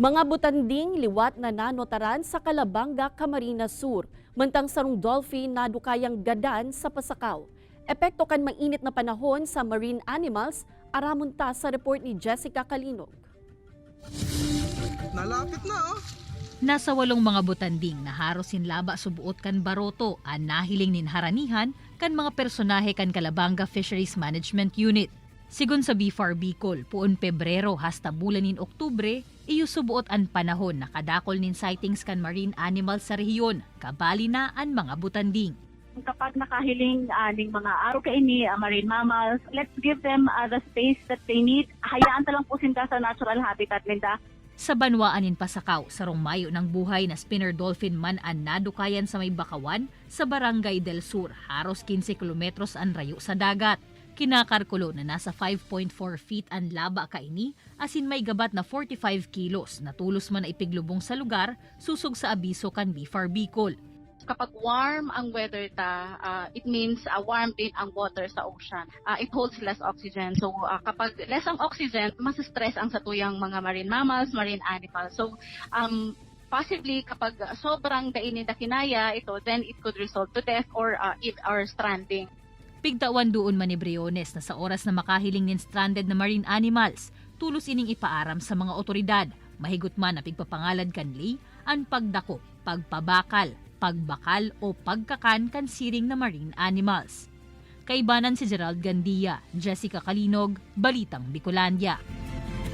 Mga butanding liwat na nanotaran sa Calabanga, Camarines Sur, mantang sarong dolphin na dukayang gadan sa Pasakaw. Epekto kan mainit na panahon sa marine animals, aramon ta sa report ni Jessica Kalinog. Nalapit na oh. Nasa 8 mga butanding na harosin laba subuot kan baroto ang nahiling nin haranihan kan mga personahe kan Calabanga Fisheries Management Unit. Sigun sa BFAR Bicol, puon Pebrero hasta bulan nin Oktubre, iyo subuot ang panahon na kadakol nin sightings kan marine animals sa rehiyon, kabali na ang mga butanding. Kapag nakahiling ning mga araw kaini, marine mammals, let's give them the space that they need. Hayaan talang po sinda sa natural habitat nila. Sa Banwaan in Pasakaw, sarong mayo ng buhay na spinner dolphin man ang nadukayan sa may Bakawan sa Barangay del Sur, haros 15 kilometros ang rayo sa dagat. Kinakarkulo na nasa 5.4 feet ang laba kaini, asin may gabat na 45 kilos na tulos man na ipiglubong sa lugar, susog sa abiso kan BFAR Bicol. Kapag warm ang weather it means warm din ang water sa ocean. It holds less oxygen. So kapag less ang oxygen, mas stress ang satuyang mga marine mammals, marine animals. So possibly kapag sobrang dainin na kinaya ito, then it could result to death or stranding. Pigtawan doon man ni Briones na sa oras na makahiling nin stranded na marine animals, tulos ining ipaaram sa mga otoridad. Mahigot man na pigpapangalad kanli, ang pagdako, pagpabakal, pagbakal o pagkakan kan siring na marine animals. Kaibanan si Gerald Gandia, Jessica Kalinog, Balitang Bicolandia.